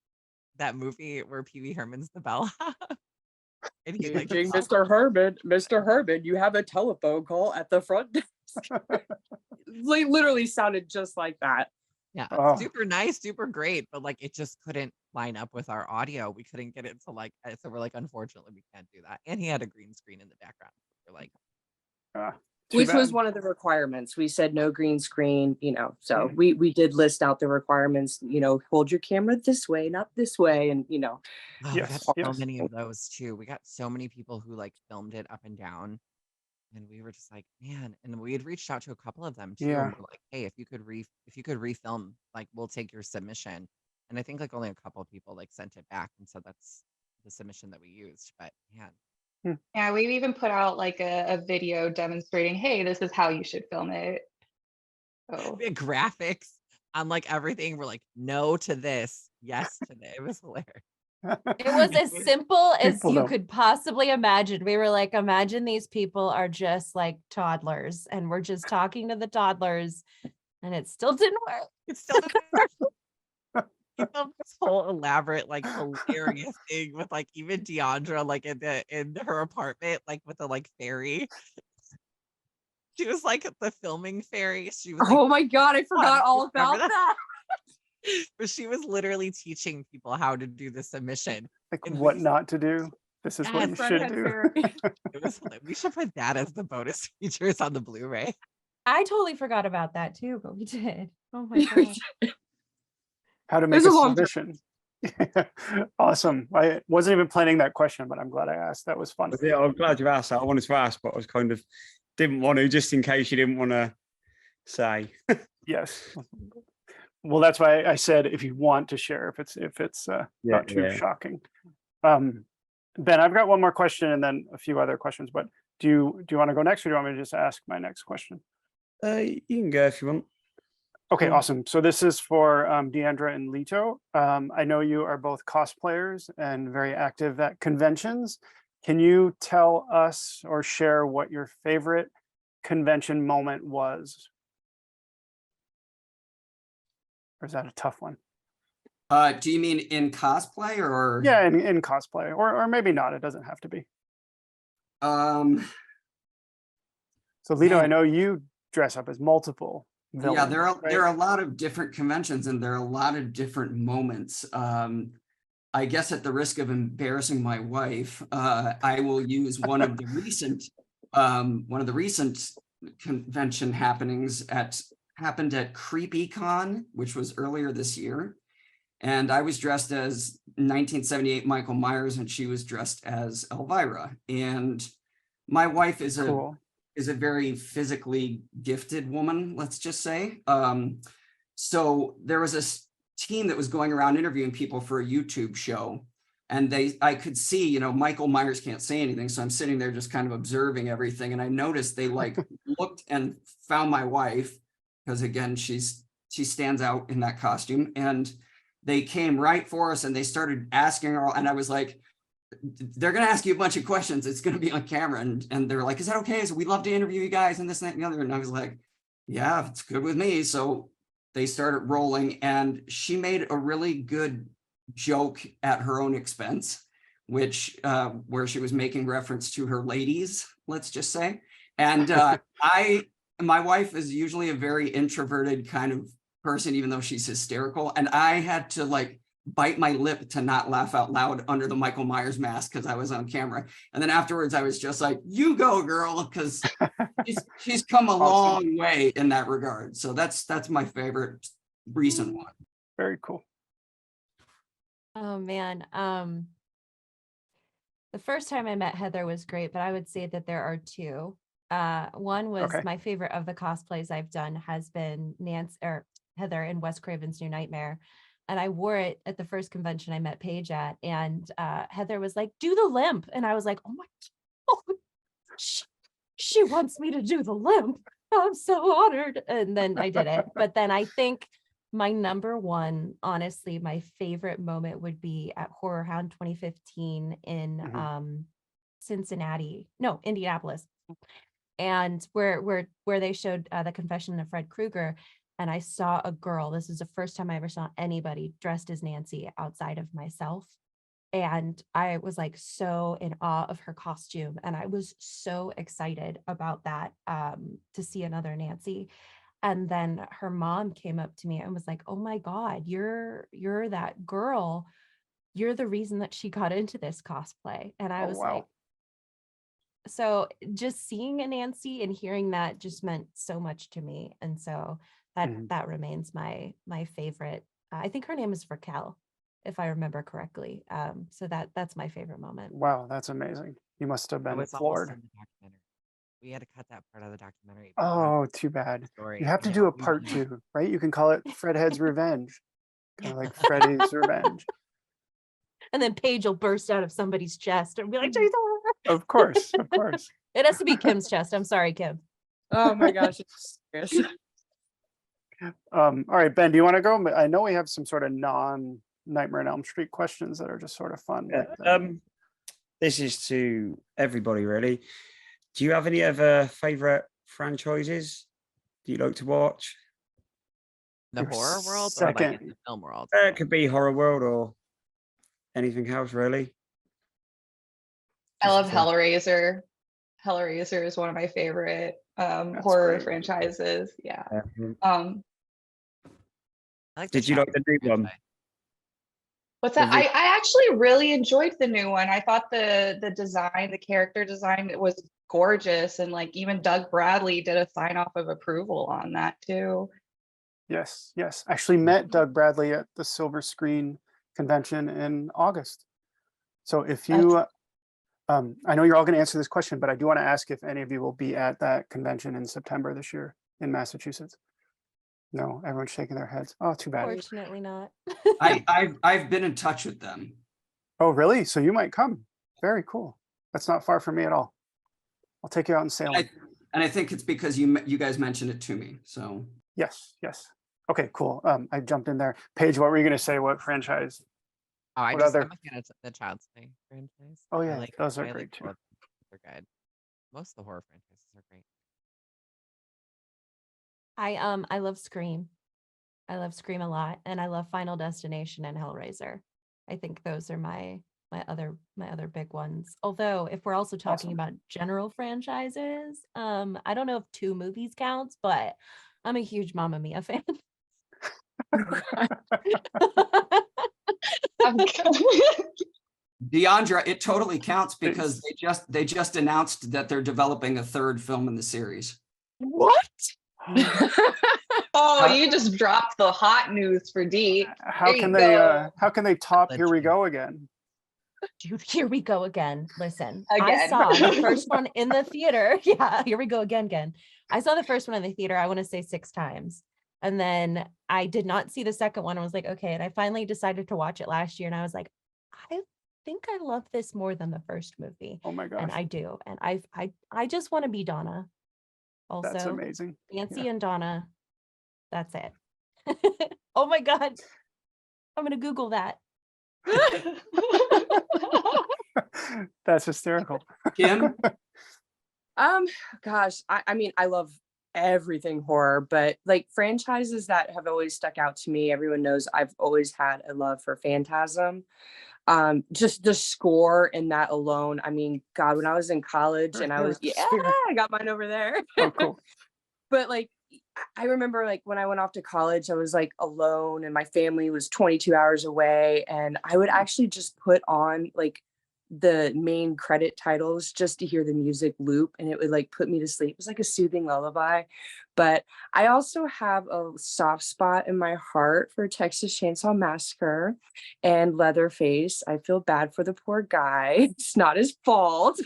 that movie where Pee Wee Herman's the bellhop. And he like Mr. Herman, you have a telephone call at the front desk. Like literally sounded just like that. yeah, Oh. super nice, super great, but like it just couldn't line up with our audio. We couldn't get it to like so we're like, unfortunately, we can't do that. And he had a green screen in the background. We're like, Too Which was bad. one of the requirements. We said no green screen, so we did list out the requirements, hold your camera this way, not this way. And, oh, we got Yes, so yes. many of those too. We got so many people who like filmed it up and down. And we were just like, man, and we had reached out to a couple of them too. Yeah. And we're like, hey, if you could refilm, like we'll take your submission. And I think like only a couple of people like sent it back and said that's the submission that we used. But man, Yeah, we even put out like a video demonstrating, hey, this is how you should film it. Oh, we had graphics on like everything. We're like, no to this, yes to that. It was hilarious. It was as simple as People you don't- could possibly imagine. We were like, imagine these people are just like toddlers and we're just talking to the toddlers and it still didn't work. It still didn't work. He filmed this whole elaborate, like hilarious thing with like even Deandra like in her apartment, like with the like fairy. She was like the filming fairy. She was like, oh my God, I forgot all Remember about that? that. but she was literally teaching people how to do the submission. Like And what we- not to do. This is what Yes, you should Fredhead do. fairy. It was we should put that as the bonus features on the Blu-ray. I totally forgot about that too, but we did. Oh my God. How to make was a a long submission. Awesome. I wasn't even planning that question, but I'm glad I asked. That was fun. Yeah, I'm glad you asked that. I wanted to ask, but I was kind of didn't want to, just in case you didn't want to say. Yes. Well, that's why I said if you want to share, if it's not too shocking. Ben, I've got one more question and then a few other questions, but do you want to go next or do you want me to just ask my next question? You can go if you want. Okay, Cool. awesome. So this is for Deandra and Lito. I know you are both cosplayers and very active at conventions. Can you tell us or share what your favorite convention moment was? Or is that a tough one? Do you mean in cosplay or? Yeah, in cosplay, or maybe not. It doesn't have to be. Um, So Lito, I Man. know you dress up as multiple villains. yeah, there right? are a lot of different conventions and there are a lot of different moments. I guess at the risk of embarrassing my wife, I will use one of the recent convention happenings happened at CreepyCon, which was earlier this year. And I was dressed as 1978 Michael Myers and she was dressed as Elvira. And my wife is Cool. a very physically gifted woman, let's just say. So there was this team that was going around interviewing people for a YouTube show. And I could see, Michael Myers can't say anything. So I'm sitting there just kind of observing everything. And I noticed they like looked and found my wife, because again, she stands out in that costume. And they came right for us and they started asking her, and I was like, they're going to ask you a bunch of questions. It's going to be on camera. And they're like, is that okay? So we'd love to interview you guys and this, that, and the other. And I was like, yeah, it's good with me. So they started rolling, and she made a really good joke at her own expense, which where she was making reference to her ladies, let's just say. And my wife is usually a very introverted kind of person, even though she's hysterical. And I had to like bite my lip to not laugh out loud under the Michael Myers mask because I was on camera. And then afterwards I was just like, you go, girl, because she's come a long way in that regard. So that's my favorite recent one. Very cool. Oh man. The first time I met Heather was great, but I would say that there are two. One was my favorite of the cosplays I've done has been Heather in Wes Craven's New Nightmare. And I wore it at the first convention I met Paige at. And Heather was like, do the limp. And I was like, oh my God, she wants me to do the limp. I'm so honored. And then I did it. But then I think my number one, honestly, my favorite moment would be at Horror Hound 2015 in Indianapolis. And where they showed the confession of Fred Krueger, and I saw a girl. This is the first time I ever saw anybody dressed as Nancy outside of myself. And I was like so in awe of her costume. And I was so excited about that, to see another Nancy. And then her mom came up to me and was like, oh my God, you're that girl. You're the reason that she got into this cosplay. And I was like, so just seeing a Nancy and hearing that just meant so much to me. And so that remains my favorite. I think her name is Raquel, if I remember correctly. So that's my favorite moment. Wow, that's amazing. You must have been floored. We had to cut that part of the documentary. Oh, too bad. You have to do a part 2, right? You can call it Fredheads Revenge. Kind of like Freddy's Revenge. And then Paige will burst out of somebody's chest and be like, Jason. Of course, of course. It has to be Kim's chest. I'm sorry, Kim. Oh my gosh. It's All right, Ben, do you want to go? I know we have some sort of non-Nightmare on Elm Street questions that are just sort of fun. This is to everybody, really. Do you have any other favorite franchises do you like to watch? The horror world or like in the film world? It could be horror world or anything else, really. I love Hellraiser. Hellraiser is one of my favorite horror franchises. Yeah. Did you like the new one? What's that? I actually really enjoyed the new one. I thought the design, the character design, it was gorgeous, and like even Doug Bradley did a sign off of approval on that too. Yes. I actually met Doug Bradley at the Silver Screen convention in August. So if you, I know you're all going to answer this question, but I do want to ask if any of you will be at that convention in September this year in Massachusetts. No, everyone's shaking their heads. Oh, too bad. Fortunately not. I've been in touch with them. Oh, really? So you might come. Very cool. That's not far from me at all. I'll take you out and Salem. And I think it's because you guys mentioned it to me. So yes. Okay, cool. I jumped in there. Paige, what were you going to say? What franchise? Oh, I'm a fan of the Child's Play franchise. Oh yeah, those are great too. They're good. Most of the horror franchises are great. I love Scream. I love Scream a lot, and I love Final Destination and Hellraiser. I think those are my other big ones. Although if we're also talking about general franchises, I don't know if 2 movies counts, but I'm a huge Mamma Mia fan. Deandra, it totally counts because they just announced that they're developing a 3rd film in the series. What? Oh, you just dropped the hot news for D. How can they top Here We Go Again? Dude, Here We Go Again. Listen, Again. I saw the first one in the theater. Yeah, Here We Go Again. I saw the first one in the theater, I want to say 6 times. And then I did not see the second one. I was like, okay. And I finally decided to watch it last year. And I was like, I think I love this more than the first movie. Oh my gosh. And I do. And I just want to be Donna. Also, that's amazing. Nancy and Donna. That's it. Oh my God. I'm going to Google that. That's hysterical. Kim? Gosh, I mean, I love everything horror, but like franchises that have always stuck out to me, everyone knows I've always had a love for Phantasm. Just the score in that alone. I mean, God, when I was in college and I was, I got mine over there. Oh, cool. But like, I remember like when I went off to college, I was like alone and my family was 22 hours away. And I would actually just put on like the main credit titles just to hear the music loop and it would like put me to sleep. It was like a soothing lullaby. But I also have a soft spot in my heart for Texas Chainsaw Massacre and Leatherface. I feel bad for the poor guy. It's not his fault.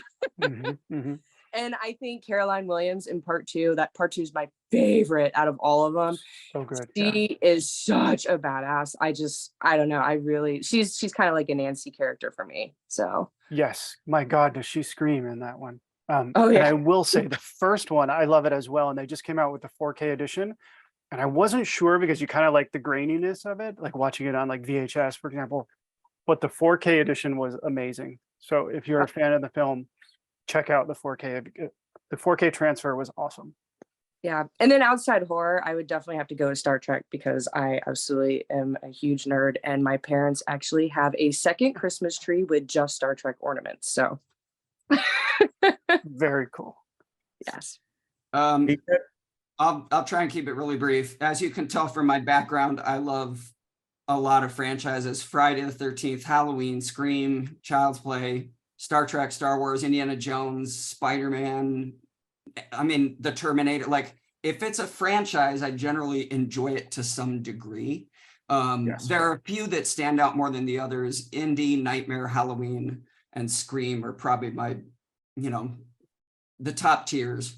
And I think Caroline Williams in part 2, that part 2 is my favorite out of all of them. So good. She is such a badass. I don't know. She's kind of like a Nancy character for me. So Yes, my God, does she scream in that one? Oh, And yeah. I will say the first one, I love it as well. And they just came out with the 4K edition. And I wasn't sure because you kind of like the graininess of it, like watching it on like VHS, for example. But the 4K edition was amazing. So if you're a fan of the film, check out the 4K. The 4K transfer was awesome. Yeah. And then outside horror, I would definitely have to go to Star Trek because I absolutely am a huge nerd. And my parents actually have a second Christmas tree with just Star Trek ornaments. So Very cool. yes. I'll try and keep it really brief. As you can tell from my background, I love a lot of franchises: Friday the 13th, Halloween, Scream, Child's Play, Star Trek, Star Wars, Indiana Jones, Spider-Man. I mean, the Terminator. Like, if it's a franchise, I generally enjoy it to some degree. Yes. There are a few that stand out more than the others. Indy, Nightmare, Halloween, and Scream are probably my, the top tiers.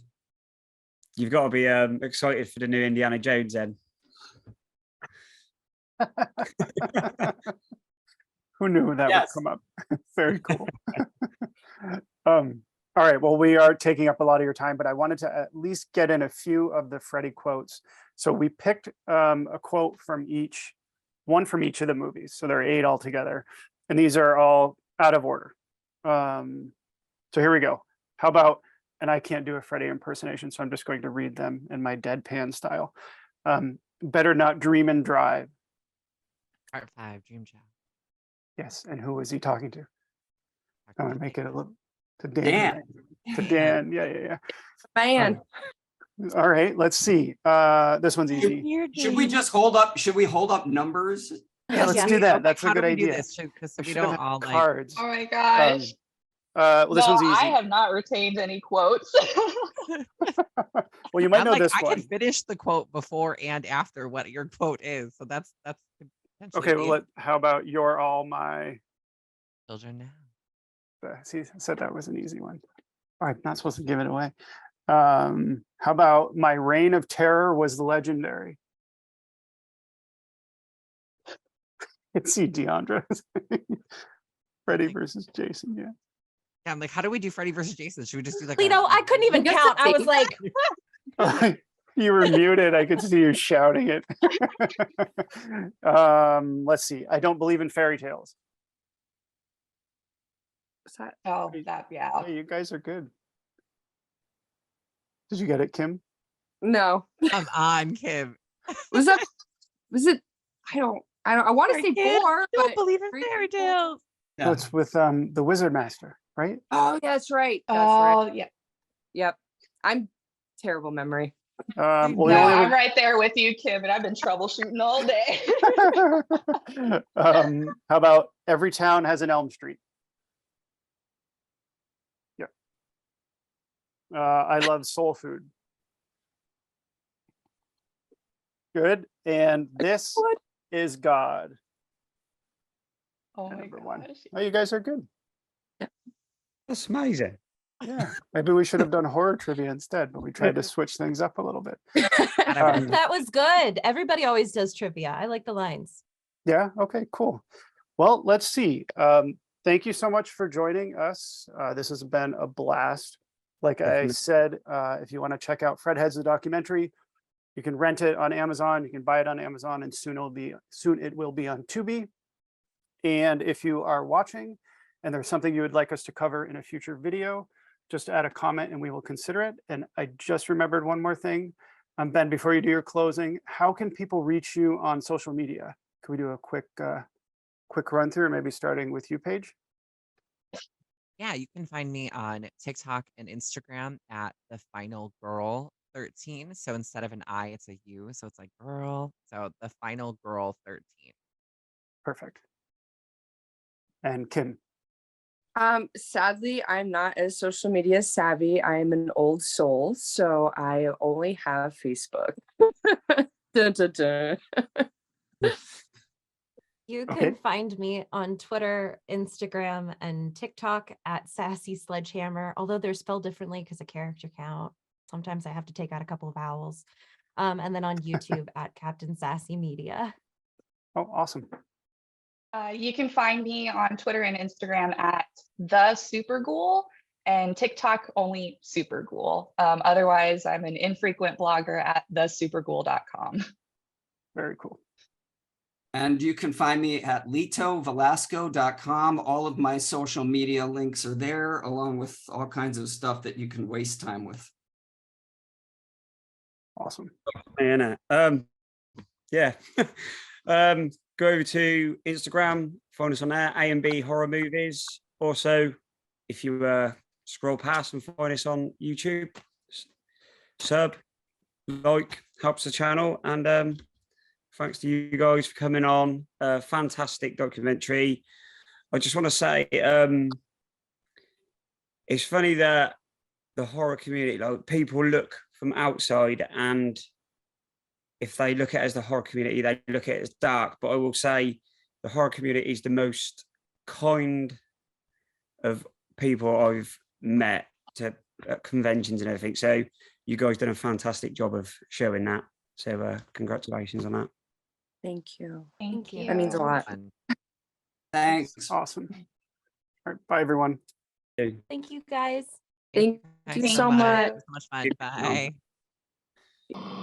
You've got to be excited for the new Indiana Jones then. Who knew that Yes. would come up? Very cool. All right, well, we are taking up a lot of your time, but I wanted to at least get in a few of the Freddy quotes. So we picked a quote from one from each of the movies. So there are 8 altogether, and these are all out of order. So here we go. How about, and I can't do a Freddy impersonation, so I'm just going to read them in my deadpan style. Better not dream and drive. Part 5, Dream Job. Yes, and who was he talking to? I'm gonna make it a little to Dan. Dan. To Dan. Yeah. Man. All right, let's see. This one's easy. Should we just hold up numbers? Yeah, let's Yeah. do that. Okay, That's a how good do we do idea. this? Because I we should have don't had all like. cards. Oh my gosh. Well, this No, one's easy. I have not retained any quotes. Well, you might I'm know like, this I one. can finish the quote before and after what your quote is. So that's potentially Okay, well, how about "You're all my"? children now. See, I said that was an easy one. All right, not supposed to give it away. How about "My reign of terror was legendary"? It's see Deandra. Freddy versus Jason. Yeah. Yeah, I'm like, how do we do Freddy versus Jason? Should we just do like? I couldn't even guess count. that's I was like, You were muted. I could see you shouting it. Let's see. I don't believe in fairy tales. What's that? Oh, that, yeah. Hey, you guys are good. Did you get it, Kim? No. Come on, Kim. Was it? I want to say Kid, 4. Don't but believe in three fairy people? tales. Yeah. It's with the Wizard Master, right? Oh, yeah, that's right. That's right. Oh, yeah. Yep. I'm terrible memory. Well, No, the only I'm right there with you, Kim, and I've been troubleshooting all day. how about "Every town has an Elm Street"? Yep. I love soul food. Good. And this What? is God. Oh my Number 1. gosh. Oh, you guys are good. That's amazing. Yeah. Maybe we should have done horror trivia instead, but we tried to switch things up a little bit. Um, that was good. Everybody always does trivia. I like the lines. Yeah. Okay, cool. Well, let's see. Thank you so much for joining us. This has been a blast. Like I Definitely. said, if you want to check out Fredheads, the documentary, you can rent it on Amazon. You can buy it on Amazon, and soon it will be on Tubi. And if you are watching and there's something you would like us to cover in a future video, just add a comment and we will consider it. And I just remembered one more thing. Ben, before you do your closing, how can people reach you on social media? Can we do a quick run through, maybe starting with you, Paige? Yeah, you can find me on TikTok and Instagram at the final girl 13. So instead of an I, it's a U. So it's like girl. So the final girl 13. Perfect. And Kim? Sadly, I'm not as social media savvy. I am an old soul, so I only have Facebook. Dun, dun, dun. You Okay. can find me on Twitter, Instagram, and TikTok at Sassy Sledgehammer, although they're spelled differently because of character count. Sometimes I have to take out a couple of vowels. And then on YouTube at Captain Sassy Media. Oh, awesome. You can find me on Twitter and Instagram at the Superghoul and TikTok only Superghoul. Otherwise, I'm an infrequent blogger at thesuperghoul.com. Very cool. And you can find me at litovelasco.com. All of my social media links are there, along with all kinds of stuff that you can waste time with. Awesome. Yeah. Go over to Instagram, find us on there, A&B Horror Movies. Also, if you scroll past and find us on YouTube, sub, like, helps the channel. And thanks to you guys for coming on. Fantastic documentary. I just want to say, it's funny that the horror community, like people look from outside, and if they look at it as the horror community, they look at it as dark. But I will say the horror community is the most kind of people I've met at conventions and everything. So you guys done a fantastic job of showing that. So congratulations on that. Thank you. Thank you. That means a lot. Fun. Thanks. Awesome. All right, bye, everyone. Thank you, guys. Thank Thanks you so much. much. So much fun. Bye.